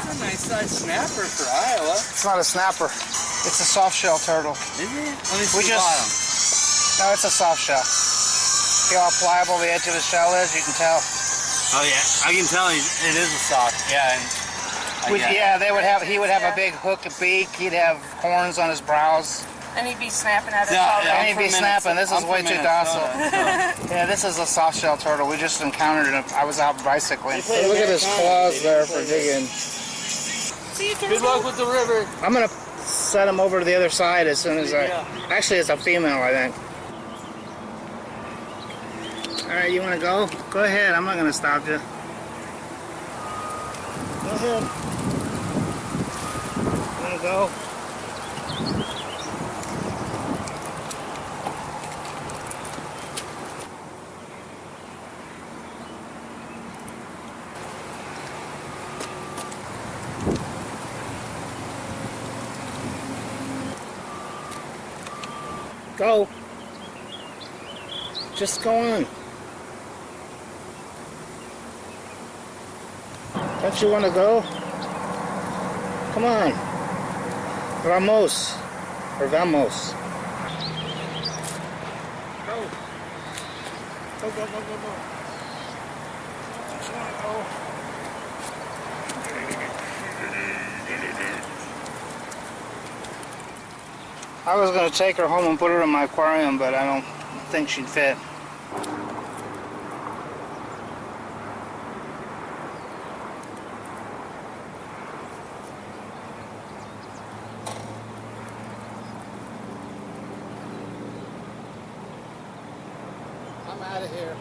That's a nice size snapper for Iowa. It's not a snapper. It's a soft shell turtle. Is it? Let me see the bottom. No, it's a soft shell. See how pliable the edge of the shell is? You can tell. Oh yeah, I can tell it is a soft. Yeah. Yeah, he would have a big hook beak. He'd have horns on his brows. And he'd be snapping at us Yeah, all yeah. And he'd be snapping. This is way too docile. So. Yeah, this is a soft shell turtle. We just encountered it. I was out bicycling. Look at his claws there for digging. Good luck with the river. I'm gonna set him over to the other side as soon as I. Actually, it's a female, I think. All right, you want to go? Go ahead. I'm not gonna stop you. Go ahead. Want to go? Go. Just go on. Don't you want to go? Come on. Vamos. Or vamos. Go. Go, go, go, go, go. Don't you want to go? I was going to take her home and put her in my aquarium, but I don't think she'd fit. I'm out of here.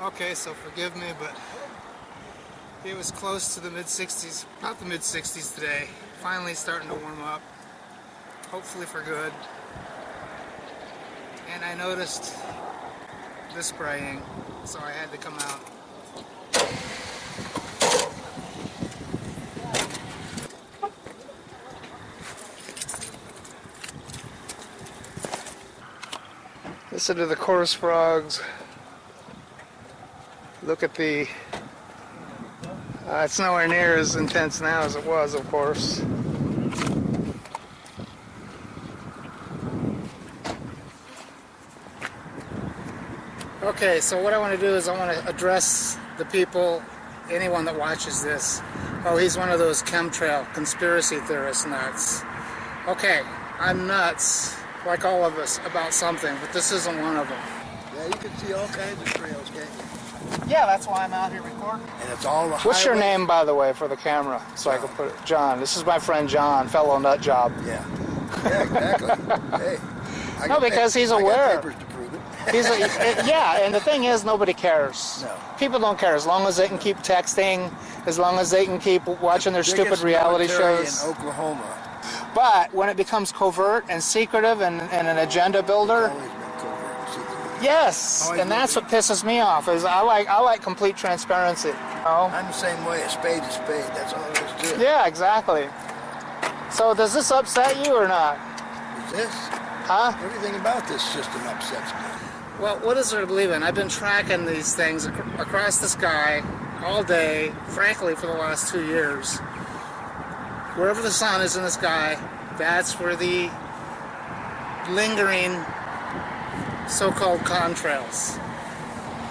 Okay, so forgive me, but it was close to the mid-60s, about the mid-60s today. Finally starting to warm up, hopefully for good. And I noticed the spraying, so I had to come out. Listen to the chorus frogs. Look at the, it's nowhere near as intense now as it was, of course. Okay, so what I want to do is I want to address the people, anyone that watches this. Oh, he's one of those chemtrail conspiracy theorist nuts. Okay, I'm nuts, like all of us, about something, but this isn't one of them. Yeah, you can see all kinds of trails, can't you? Yeah, that's why I'm out here recording. And it's all the What's your highway. name, by the way, for the camera, so I can put it? John. This is my friend John, fellow nut job. Yeah. Yeah, exactly. Hey. No, because he's aware. I got papers to prove it. Yeah, and the thing is, nobody cares. No. People don't care as long as they can keep texting, as long as they can keep watching their stupid Biggest reality military shows. in Oklahoma. But when it becomes covert and secretive and an agenda builder, Always been covert and secret. yes, Always and that's will what pisses me off. Is I like complete transparency. You know? I'm the same way. A spade's a spade. That's all there is to it. Yeah, exactly. So does this upset you or not? Is this? Huh? Everything about this system upsets me. Well, what is there to believe in? I've been tracking these things across the sky all day, frankly, for the last 2 years. Wherever the sun is in the sky, that's where the lingering so-called contrails.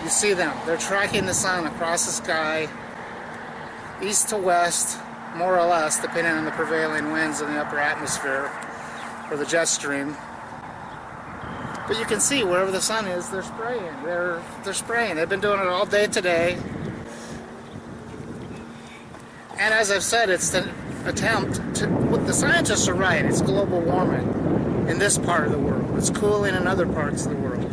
You see them. They're tracking the sun across the sky, east to west, more or less, depending on the prevailing winds in the upper atmosphere or the jet stream. But you can see wherever the sun is, they're spraying. They're spraying. They've been doing it all day today. And as I've said, it's the attempt to, the scientists are right, it's global warming in this part of the world. It's cooling in other parts of the world.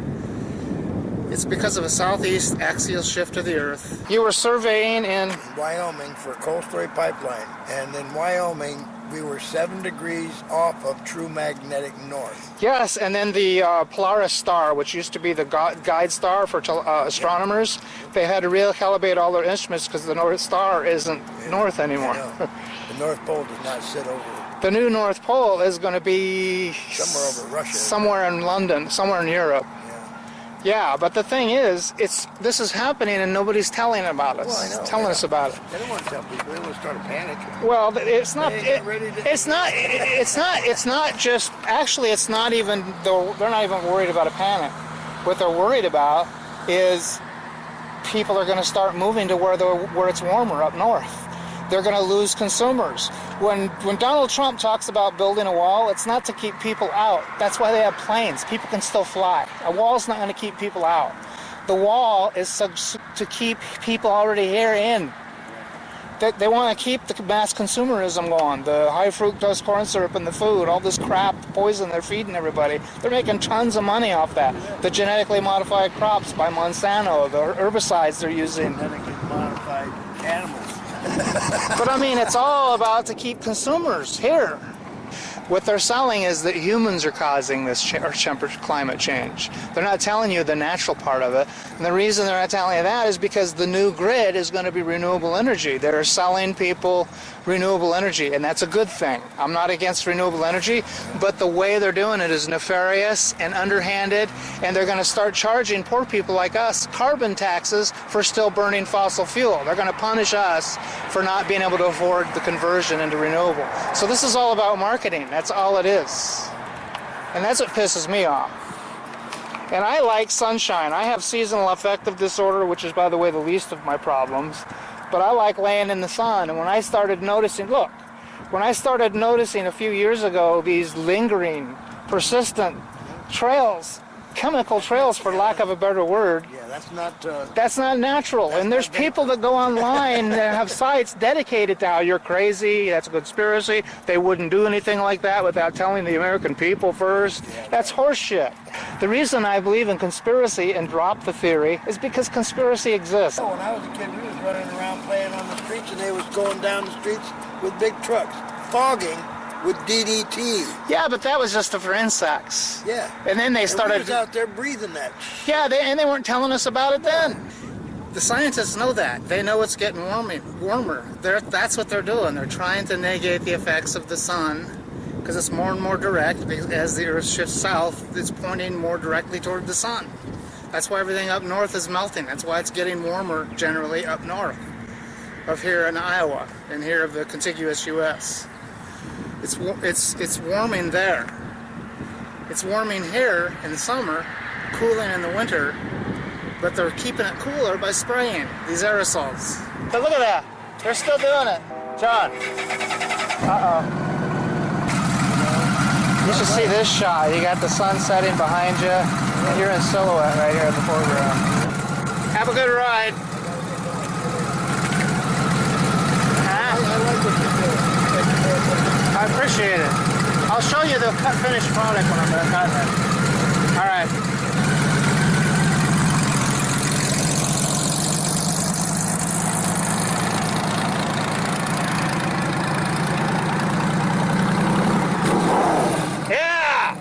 It's because of a southeast axial shift of the Earth. You were surveying in Wyoming for a coal storage pipeline, and in Wyoming we were 7 degrees off of true magnetic north. Yes, and then the Polaris star, which used to be the guide star for astronomers, they had to recalibrate all their instruments because the North Star isn't north anymore. The North Pole does not sit over The new North Pole is going to be somewhere over Russia. somewhere in London, somewhere in Europe. Yeah, but the thing is, this is happening and nobody's telling about us. Well, I know, telling us about it. They don't want to tell people. They want to start a panic. Well, it's not. It's not just. Actually, it's not even. They're not even worried about a panic. What they're worried about is people are going to start moving to where it's warmer up north. They're going to lose consumers. When Donald Trump talks about building a wall, it's not to keep people out. That's why they have planes. People can still fly. A wall's not going to keep people out. The wall is to keep people already here in. They want to keep the mass consumerism going, the high fructose corn syrup in the food, all this crap, the poison they're feeding everybody. They're making tons of money off that. The genetically modified crops by Monsanto, the herbicides they're using. genetically modified animals. But I mean, it's all about to keep consumers here. What they're selling is that humans are causing this climate change. They're not telling you the natural part of it. And the reason they're not telling you that is because the new grid is going to be renewable energy. They're selling people renewable energy, and that's a good thing. I'm not against renewable energy, but the way they're doing it is nefarious and underhanded, and they're going to start charging poor people like us carbon taxes for still burning fossil fuel. They're going to punish us for not being able to afford the conversion into renewable. So this is all about marketing. That's all it is. And that's what pisses me off. And I like sunshine. I have seasonal affective disorder, which is, by the way, the least of my problems. But I like laying in the sun. And when I started noticing, a few years ago, these lingering, persistent trails, chemical trails for lack of a better word, that's not natural. And there's people that go online that have sites dedicated to how you're crazy, that's a conspiracy, they wouldn't do anything like that without telling the American people first. That's horseshit. The reason I believe in conspiracy and drop the theory is because conspiracy exists. When I was a kid, we was running around playing on the streets, and they was going down the streets with big trucks, fogging with DDT. Yeah, but that was just for insects. Yeah. And then they started... And we was out there breathing that. Yeah, and they weren't telling us about it then. The scientists know that. They know it's getting warmer. That's what they're doing. They're trying to negate the effects of the sun because it's more and more direct. As the Earth shifts south, it's pointing more directly toward the sun. That's why everything up north is melting. That's why it's getting warmer generally up north of here in Iowa and here of the contiguous U.S. It's warming there. It's warming here in the summer, cooling in the winter, but they're keeping it cooler by spraying these aerosols. But look at that. They're still doing it. John. Uh-oh. You should see this shot. You got the sun setting behind you, and you're in silhouette right here in the foreground. Have a good ride. I appreciate it. I'll show you the finished product when I'm done cutting it. All right. Yeah!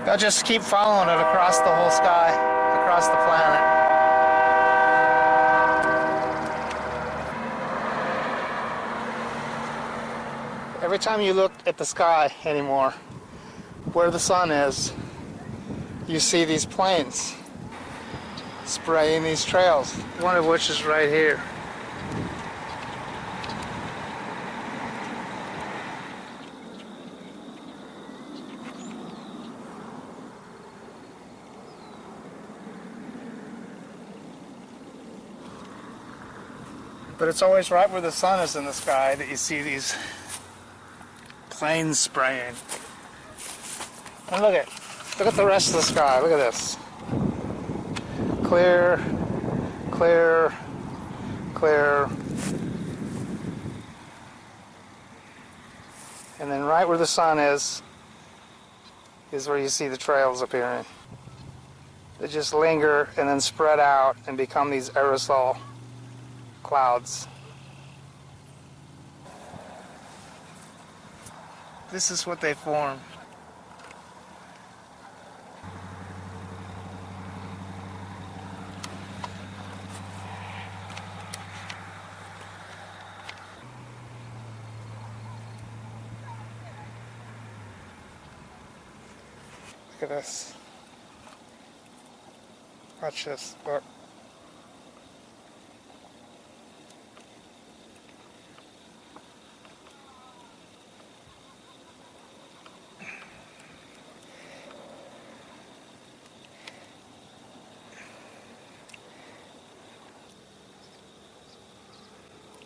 They'll just keep following it across the whole sky, across the planet. Every time you look at the sky anymore, where the sun is, you see these planes spraying these trails, one of which is right here. But it's always right where the sun is in the sky that you see these planes spraying. And look at the rest of the sky. Look at this. Clear, clear, clear. And then right where the sun is, is where you see the trails appearing. They just linger and then spread out and become these aerosol clouds. This is what they form. Look at this. Watch this. Look.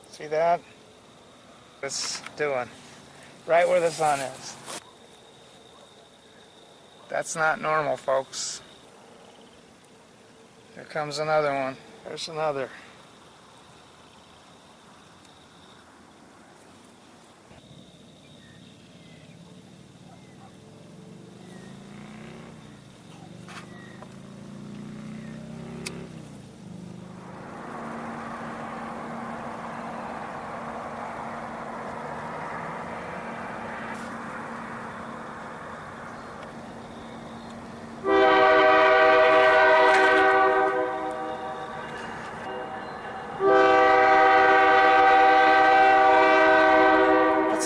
See that? It's doing right where the sun is. That's not normal, folks. Here comes another one. There's another.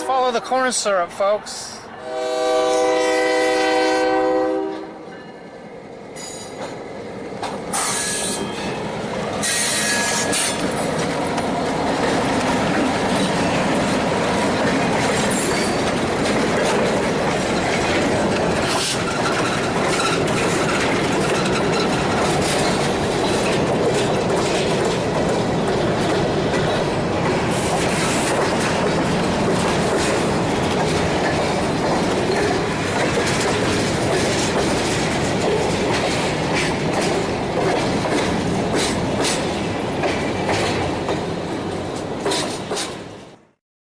Follow the corn syrup, folks.